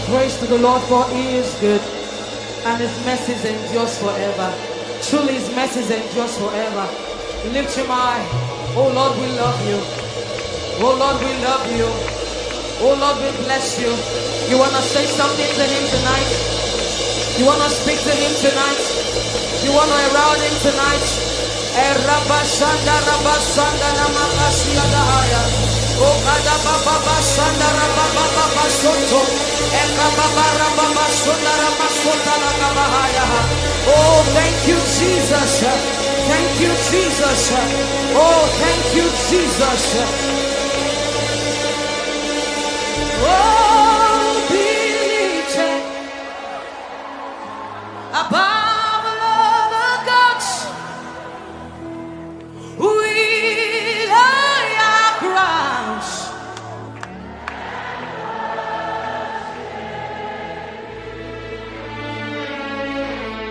praise to the Lord, for He is good, and His mercies endures forever. Truly His mercies endures forever. Lift your mind. Oh Lord, we love you. Oh Lord, we love you. Oh Lord, we bless you. You want to say something to Him tonight? You want to speak to Him tonight? You want to around Him tonight? Rabashanda Rabasanda Namakashia Dahaya. Oh Kadababa Sanda Rababa Soto. Ekababa Rababa Sunda Ramasota Lakabahaya. Oh, thank you, Jesus. Thank you, Jesus. Oh, thank you, Jesus. Oh, be lifted above all the gods. We lay our crowns.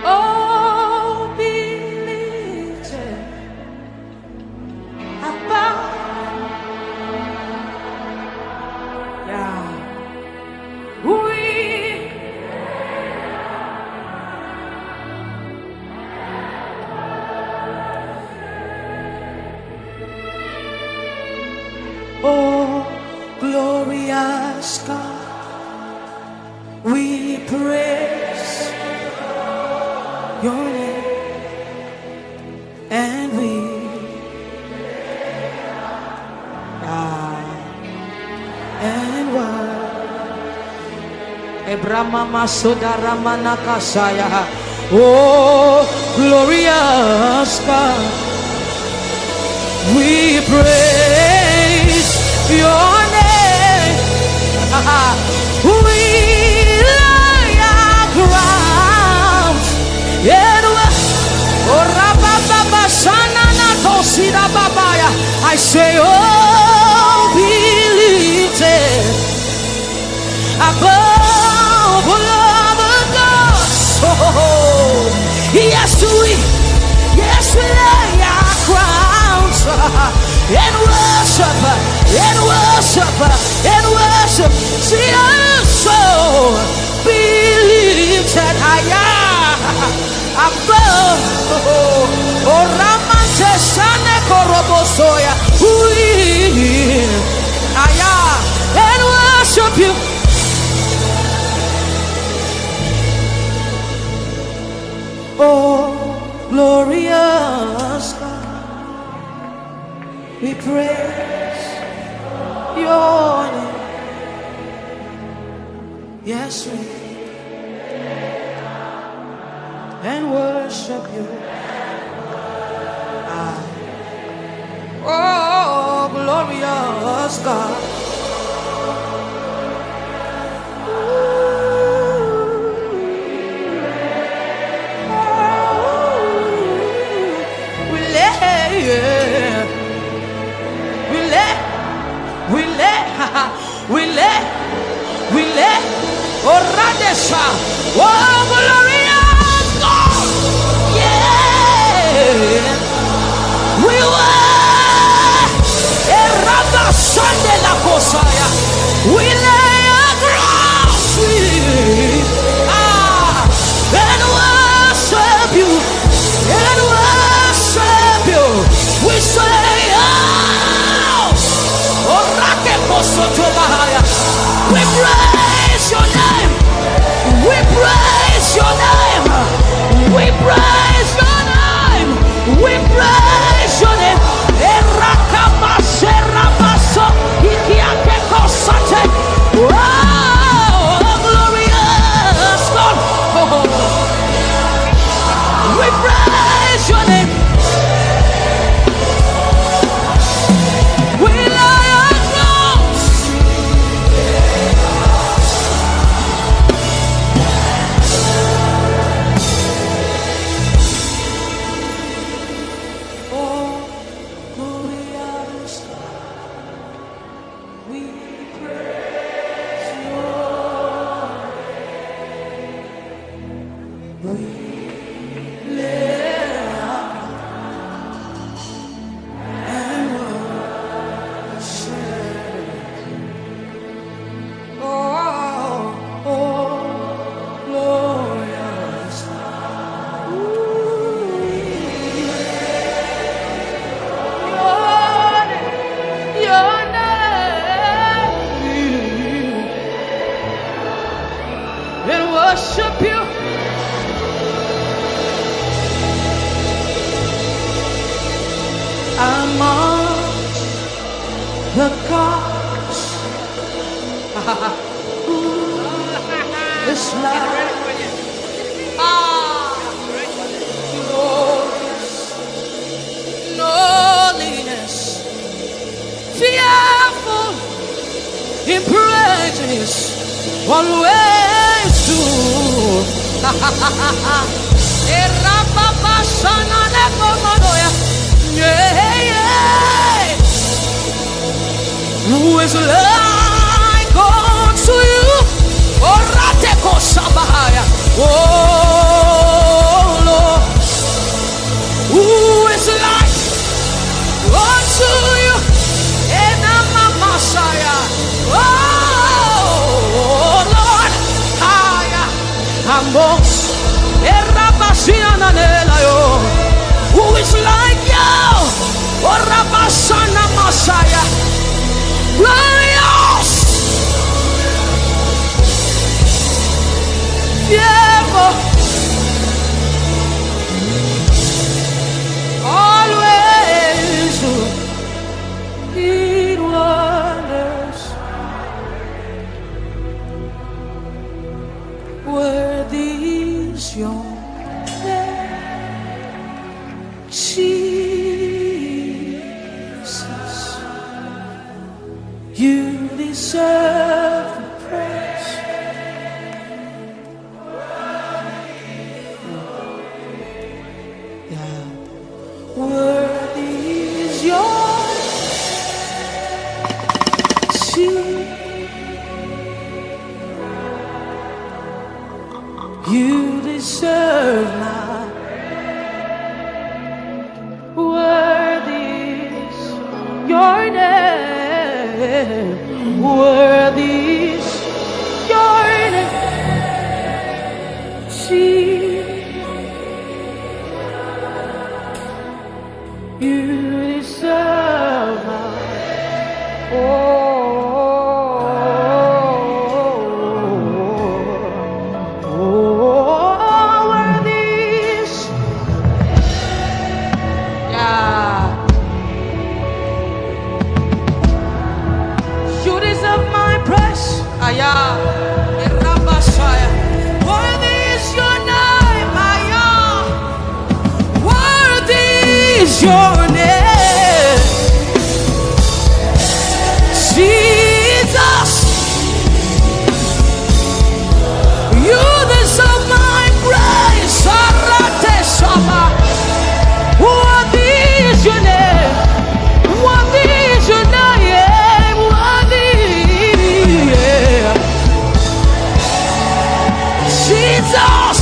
Oh, be lifted above. Yeah. Oh, glorious God, we praise your name, and we and what Ebrahma Masodara Manakasaya. Oh, glorious God, we praise your name. We lay our crowns. I say, oh, be lifted above all other gods. Oh, yes, we lay our crowns and worship, and worship, and worship. See us so be lifted higher above. Oh, Ramante Sane Korobosoya, we higher and worship you. Oh, glorious God, we praise your name. Yes, we and worship you. Oh, glorious God. We let, oh Radesha, oh glorious God, yeah, we were a Rabba Sunday La Kosaya, we lay a ground, and worship you, we say, oh Rake Kosoto Bahaya. We praise your name. We praise your name. We praise your name. We praise your name. Erakamaseramaso ikiakekosate. Oh, glorious God. We praise your name. Oh, worship you. Amongst the gods, who is like glorious in holiness, fearful in praises, always true. Who is like unto you? Oh Lord, who is like unto you? Oh Lord, who is like you? Messiah, glorious, fearful, always in wonders, worthy is your name, Jesus. You deserve the praise. Yeah. Worthy is your You deserve my worthy is your name. Worthy is your name, you deserve my worthy is, yeah. You deserve my praise. Worthy is your name. Worthy is your name, Jesus. You deserve my praise. Worthy is your name. Worthy is your name. Jesus,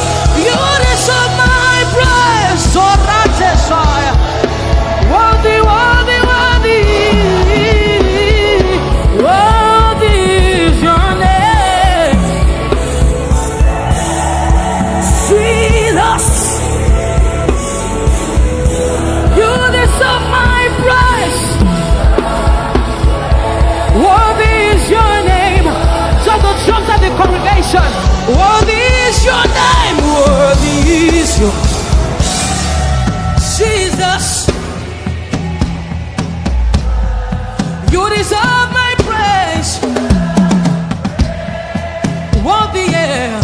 you deserve my praise. Worthy, worthy, worthy, worthy is your name, Jesus. You deserve my praise. Worthy is your name. So the drums of the congregation. Worthy is your name. Worthy is your Jesus. You deserve my praise. Worthy, yeah.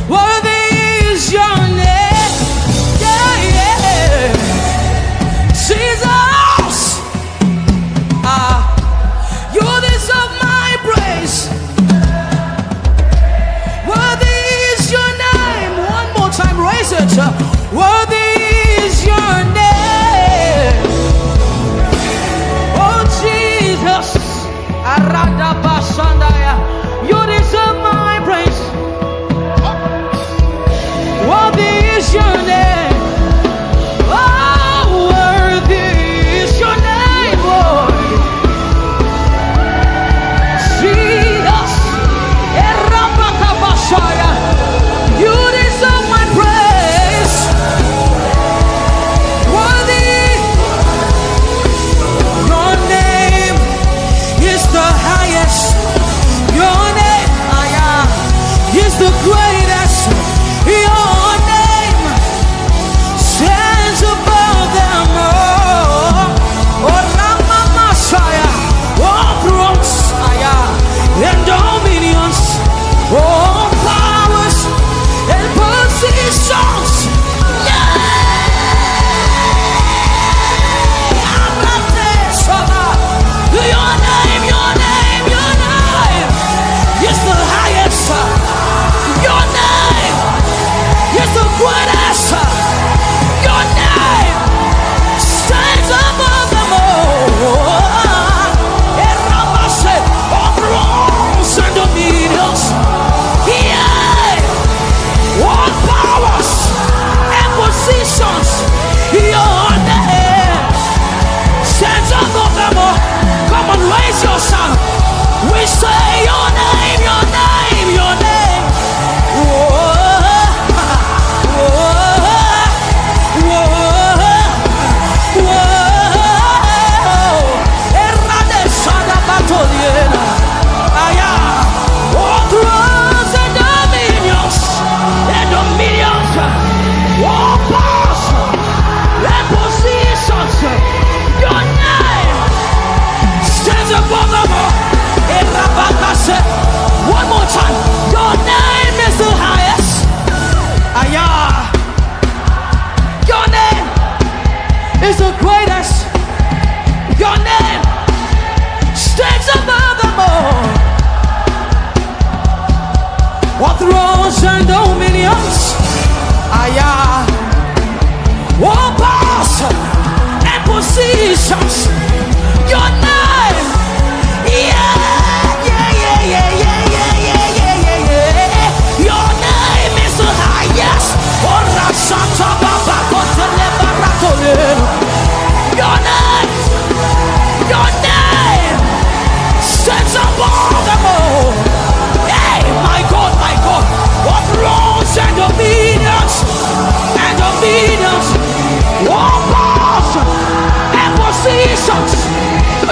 Worthy is your name. Yeah, yeah. Jesus. You deserve my praise. Worthy is your name. One more time, raise it. Worthy is your name. Oh Jesus. You deserve my praise. Worthy is your name. Oh, worthy is your name, Lord. Jesus. You deserve my praise. Worthy. Your name is the highest.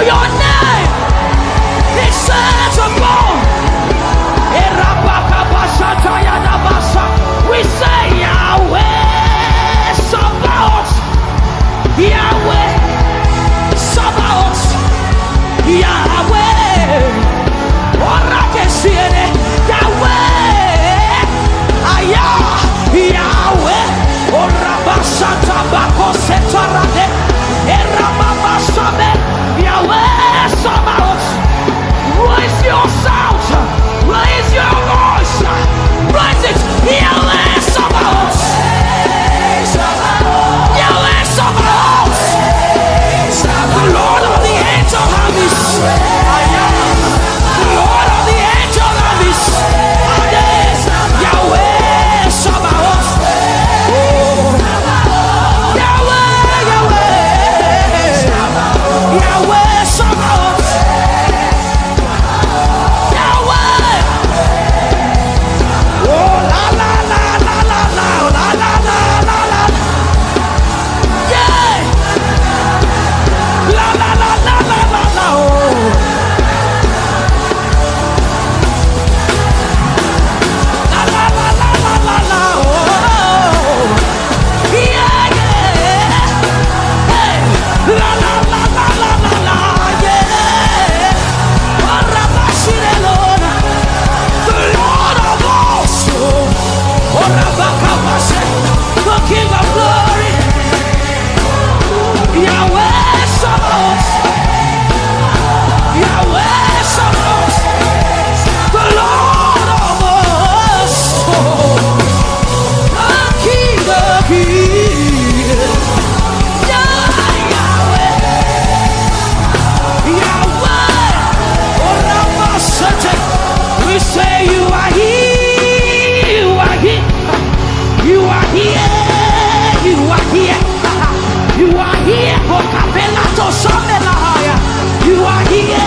Your name is set above. We say Yahweh Sabaoth, Yahweh Sabaoth, Yahweh Orakesiene, Yahweh Ayah, Yahweh Orabashata Bakosetarade, Erababasabe, Yahweh Sabaoth. Raise your sound, raise your voice, raise it, Yahweh Sabaoth, Yahweh Sabaoth, the Lord of the angel armies, the Lord of the angel armies, Yahweh Sabaoth, Yahweh, Yahweh, Yahweh Sabaoth. The King of Glory, Yahweh Sabaoth, Yahweh Sabaoth, the Lord of hosts, the King of Kings, Yahweh, Yahweh, we say you are here, you are here. You are here, you are here, you are here, Okapelato Shamelahaya. You are here,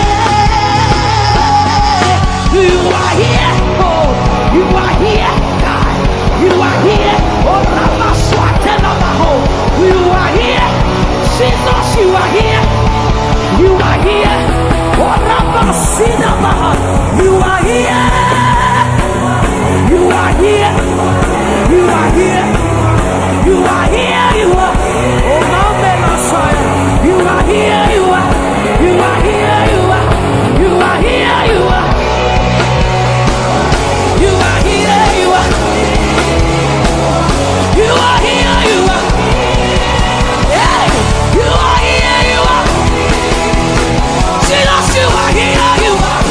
you are here, oh, you are here, God, you are here, oh, Ramaswatelamaho, you are here, Jesus, you are here, you are here, oh, Ramasinamaha, you are here, you are here. You are here, you are here, you are, oh Mount Messiah, you are here, you are, you are here, you are, you are here, you are, you are here, you are, you are here, you are, yeah, you are here, you are, Jesus, you are here, you are,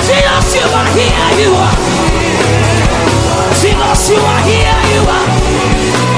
Jesus, you are here, you are. Jesus, you are here, you are.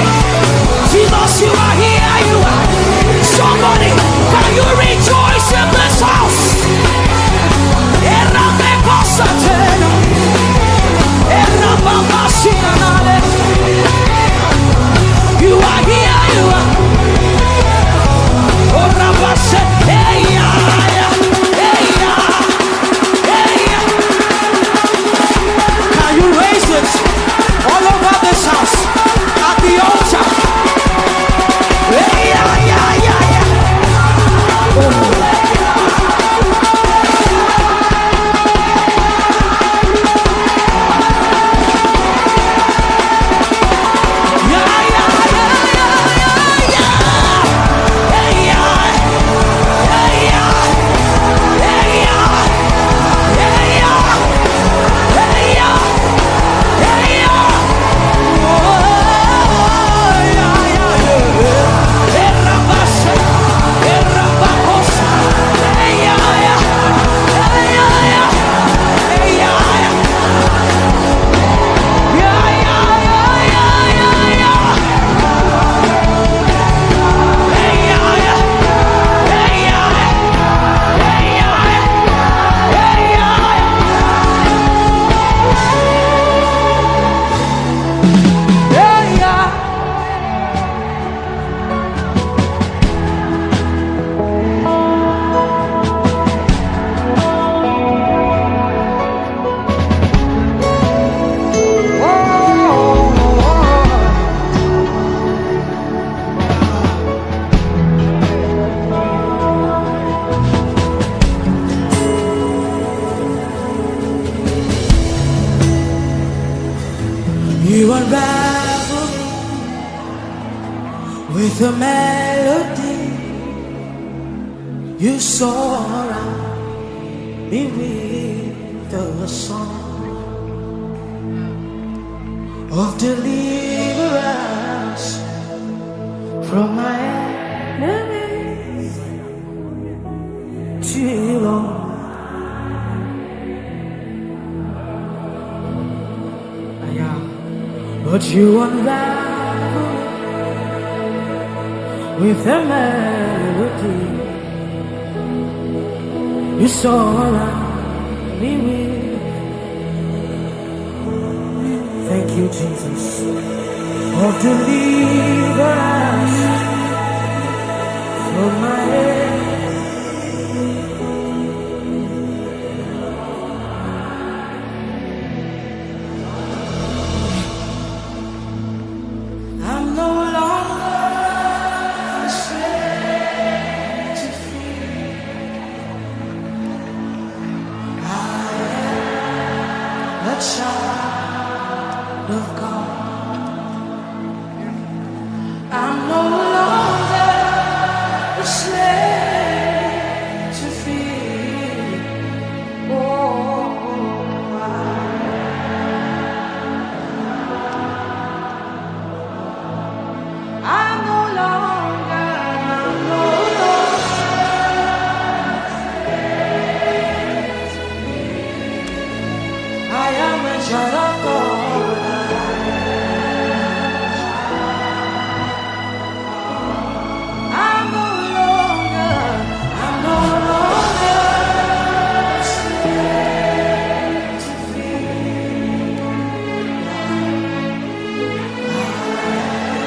with a melody. You surround me with the song of deliverance from my enemies. Lord, but you unravel with a melody. You surround me with. Thank you, Jesus, of deliverance from my enemies. Child of God, I'm no longer a slave to fear. I'm no longer I am a child of God. I'm no longer a slave to fear.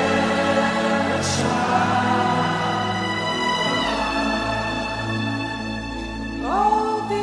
I am a child. Oh, the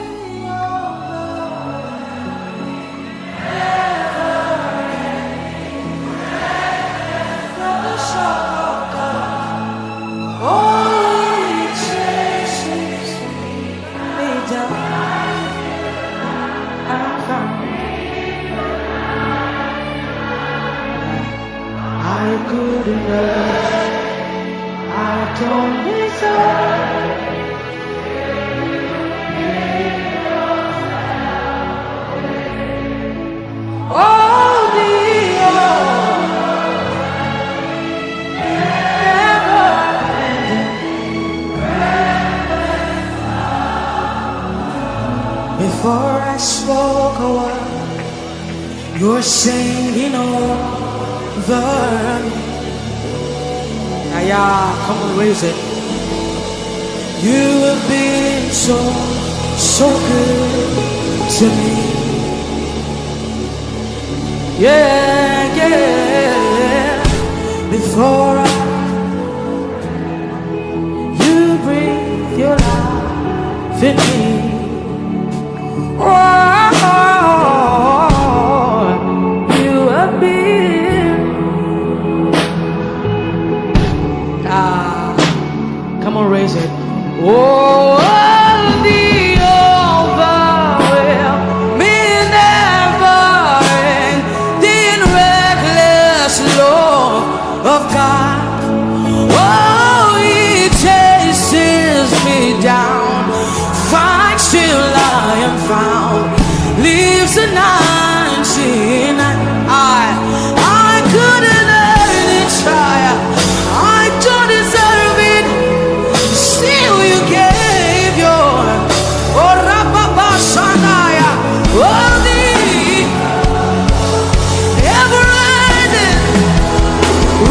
good enough, I don't deserve. Oh, the never ending. Before I spoke a word, you're singing over me. Come on, raise it. You have been so good to me. Yeah. Before you breathe your life in me. You have been. Come on, raise it. Oh, the overwhelming, never-ending, reckless love of God. Oh, He chases me down, finds till I am found, leaves the 99. I couldn't earn it, try. I don't deserve it. Still you gave your Rapapashanaya. Oh, the ever-ending,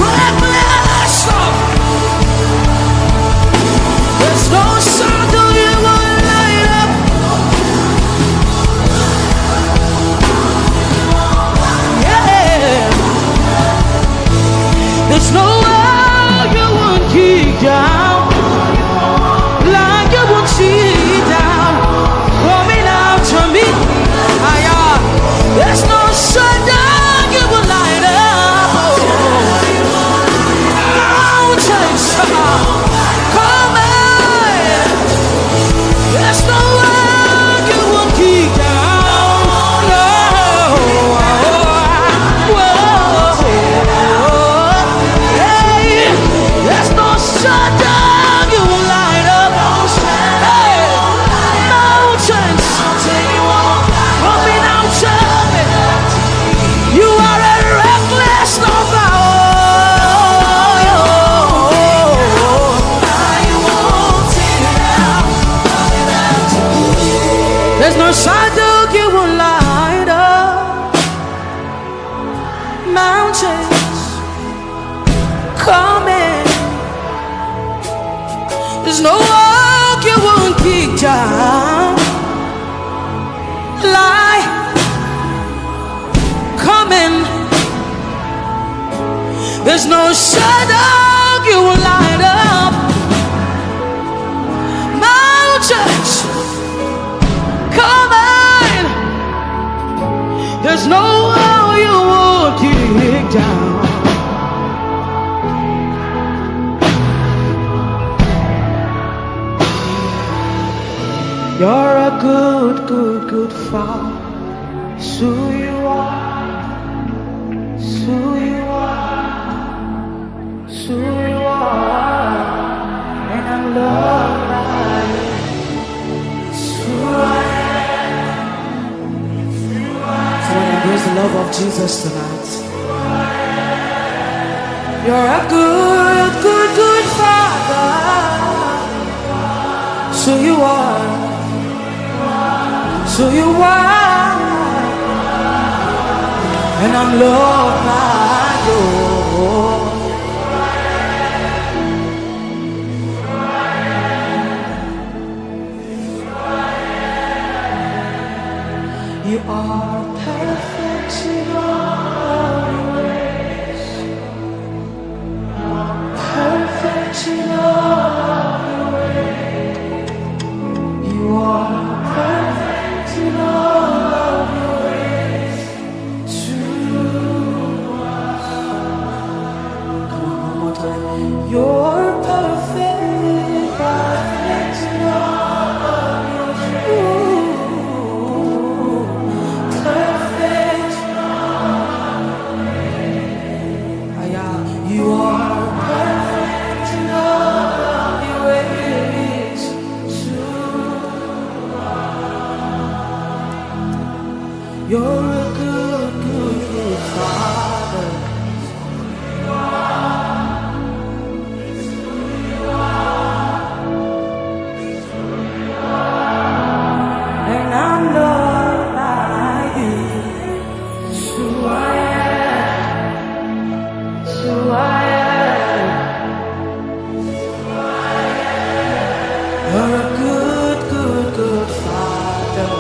reckless love. There's no circle you won't light up. Yeah. There's no wall you won't kick down. Like you won't see down, coming out to me. There's no sundown you will light up. Mountains come in. There's no wall you won't kick down. There's There's no shadow you will light up. Mountains coming. There's no walk you won't kick down. Light coming. There's no shadow you will light up. Mountains coming. There's no wall you won't kick down. You're a good, good, good Father. It's who you are. It's who you are. It's who you are. And I'm loved by you. It's who I am. Someone embrace the love of Jesus tonight. You're a good, good, good Father. It's who you are. So you are, and I'm loved by you. You are perfect in all your ways. Perfect in all your ways. You are perfect in all of your ways to us. Come on, one more time. You're perfect, perfect in all of your ways. Perfect in all of your ways. You are perfect in all of your ways to us. You're a good, good, good Father. It's who you are. It's who you are. And I'm loved by you. It's who I am. It's who I am. It's who I am. You're a good, good, good Father.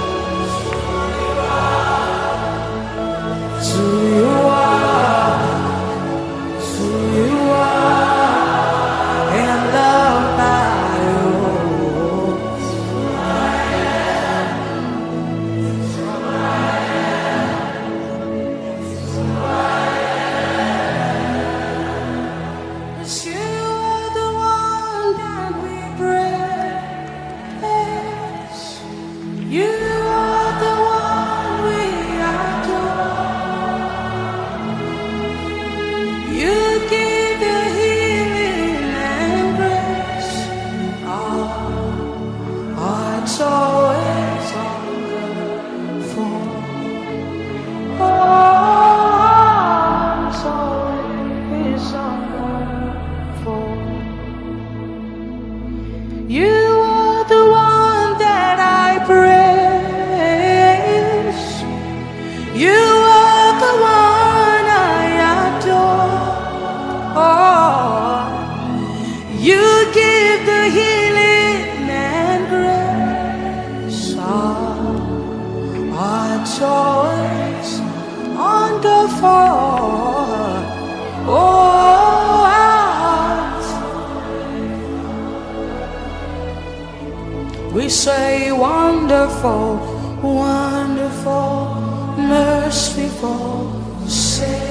We say wonderful, wonderful, merciful Savior,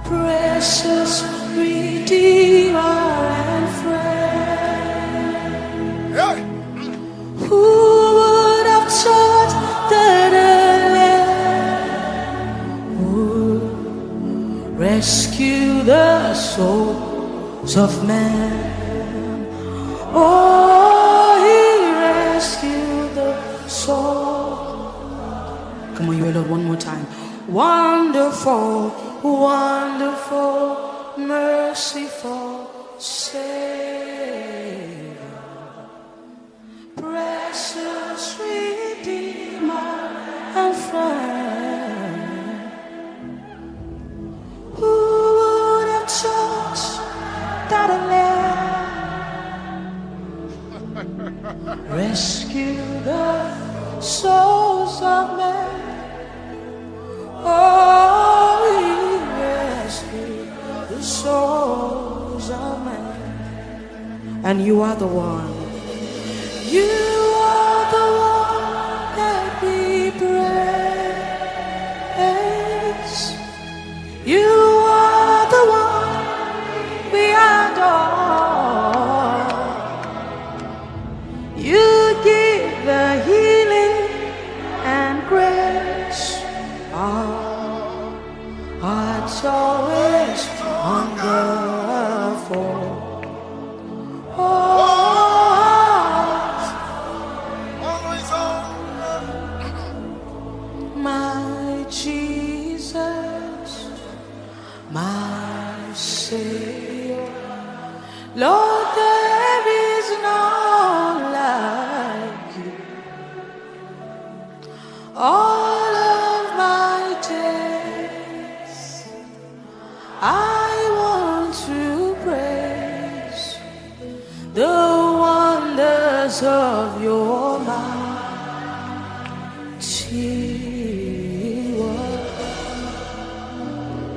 precious Redeemer and friend. Yeah. Who would have thought that a Lamb would rescue the souls of men? Oh, he rescued the soul. Come on, you Lord, one more time. Wonderful, wonderful, merciful Savior. Rescue the souls of men. Oh, He rescue the souls of men. And you are the one. You are the one that we praise. You are the one we adore. You give the healing and grace. Our hearts always hunger for. My Jesus, my Savior, Lord, there is none like you. All of my days, I want to praise the wonders of your mighty.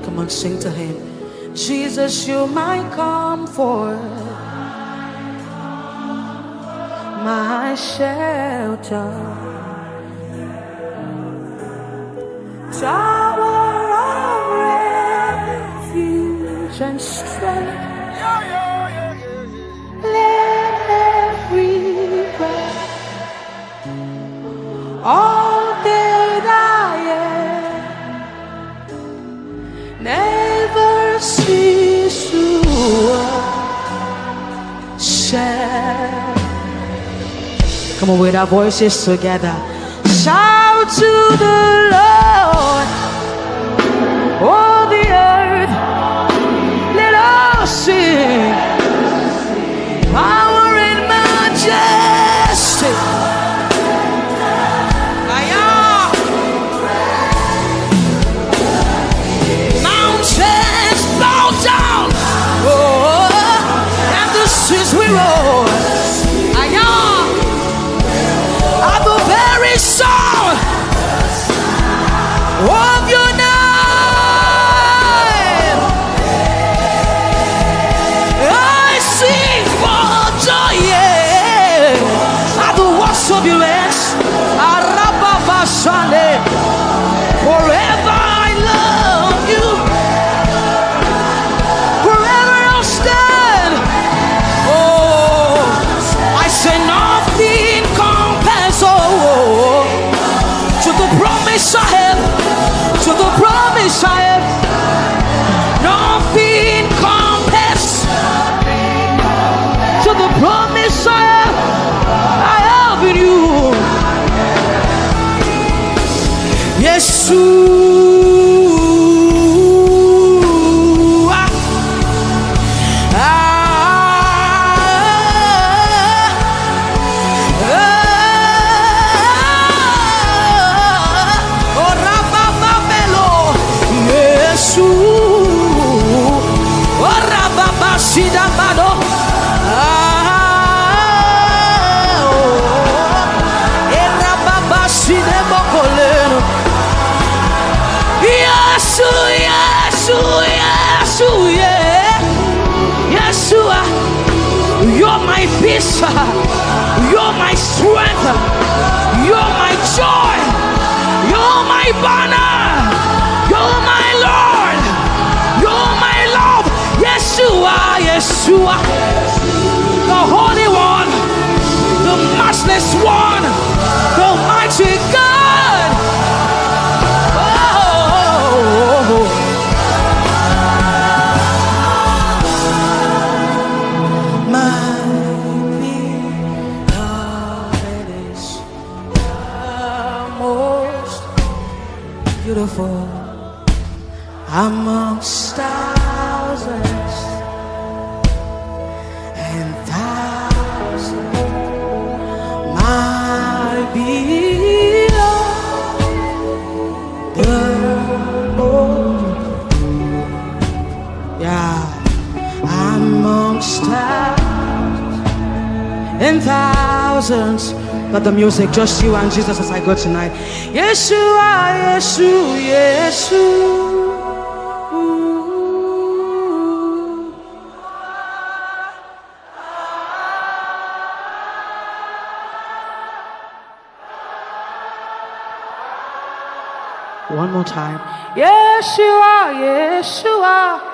Come on, sing to Him. Jesus, you're my comfort, my shelter, tower of refuge and strength. Let every breath, all that I am, never cease to share. Come on, with our voices together, shout to the Lord, oh the earth, let us sing, power and majesty. Mountains bow down, oh, and the seas we roar. At the very sound of your name, I sing for joy, yeah, at the works of your hands. Forever I love you, forever I'll stand. Oh, I say nothing compares, oh, to the promise I have, to the promise I have. Nothing compares to the promise I have in you. Yeshua, oh Rabababelo, Yeshua, oh Rababashidamado, oh Rababashidemokoleno. Yeshua, you're my peace, you're my strength, you're my joy, you're my banner, you're my Lord, you're my love. Yeshua, Yeshua, the Holy One, the matchless One, the mighty God. Beautiful amongst thousands and thousands, my beloved, the Lord, yeah, amongst thousands and thousands. thousands. Let the music, just you and Jesus as I go tonight. Yeshua, Yeshua, Yeshua. One more time. Yeshua, Yeshua.